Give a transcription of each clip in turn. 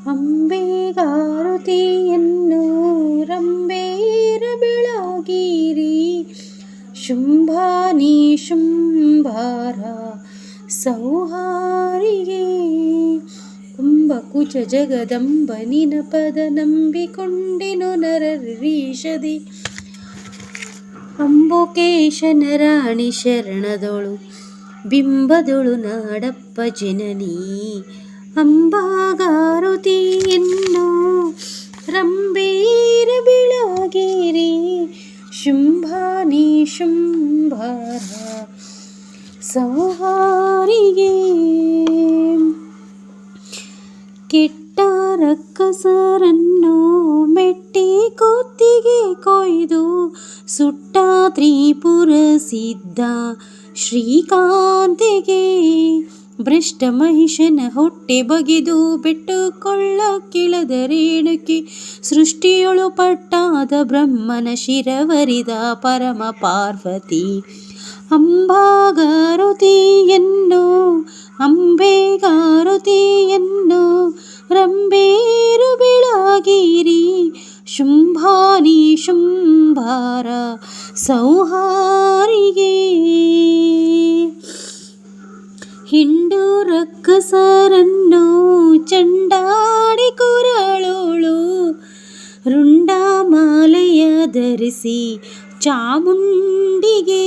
ಅಂಬೆಗಾರುತಿಯನ್ನು ರಂಬೇರ ಬೆಳಗಿರಿ ಶುಂಭಾನಿ ಶುಂಭಾರ ಸೌಹಾರಿಗೆ ಕುಂಭಕುಚ ಜಗದಂಬ ನಿನ ಪದ ನಂಬಿಕೊಂಡೆನು ನರರೀಷದಿ ಅಂಬುಕೇಶನ ರಾಣಿ ಶರಣದೊಳು ಬಿಂಬದೊಳು ನಾಡಪ್ಪ ಜನನಿ ಅಂಬಾಗಾರುತಿಯನ್ನು ರಂಬೇರ ಬೆಳಗಿರಿ ಶುಂಭಾನಿ ಶುಂಭಾರ ಸೌಹಾರಿಗೆ ಕೆಟ್ಟ ರಕ್ಕಸರನ್ನು ಮೆಟ್ಟಿ ಕೊತ್ತಿಗೆ ಕೊಯ್ದು ಸುಟ್ಟ ತ್ರಿಪುರ ಸಿದ್ಧ ಶ್ರೀಕಾಂತಿಗೆ ಭ್ರಷ್ಟ ಮಹಿಷನ ಹೊಟ್ಟೆ ಬಗೆದು ಬೆಟ್ಟುಕೊಳ್ಳಕ್ಕಿಳದ ರೇಣುಕೆ ಸೃಷ್ಟಿಯೊಳು ಪಟ್ಟಾದ ಬ್ರಹ್ಮನ ಶಿರವರಿದ ಪರಮ ಪಾರ್ವತಿ ಅಂಬಾಗಾರುತಿಯನ್ನು ಅಂಬೆಗಾರುತಿಯನ್ನು ರಂಬೇರು ಬೆಳಗಿರಿ ಶುಂಭಾನಿ ಶುಂಭಾರ ಸೌಹಾರಿಗೆ ಹಿಂಡು ರಕ್ಕಸರನ್ನು ಚಂಡಾಡಿ ಕುರಳೋಳು ರುಂಡಮಾಲೆಯ ಧರಿಸಿ ಚಾಮುಂಡಿಗೆ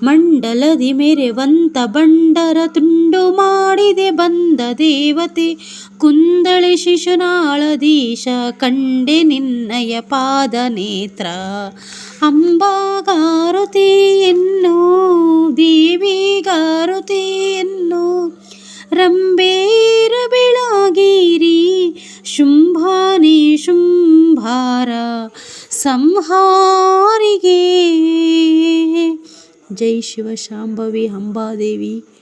ಮಂಡಲದಿ ಮೆರೆವಂತ ಬಂಡರ ತುಂಡು ಮಾಡಿದೆ ಬಂದ ದೇವತೆ ಕುಂದಳೆ ಶಿಶುನಾಳದೀಶ ಕಂಡೆ ನಿನ್ನಯ ಪಾದ ನೇತ್ರ ಅಂಬಾಗಾರುತಿಯನ್ನು ದೇವಿಗಾರುತಿಯನ್ನು ರಂಬೇರ ಬೆಳಗಿರಿ ಶುಂಭಾನಿ ಶುಂಭಾರ ಸಂಹಾರಿಗೆ. ಜೈ ಶಿವ ಶಾಂಭವಿ ಅಂಬಾದೇವಿ.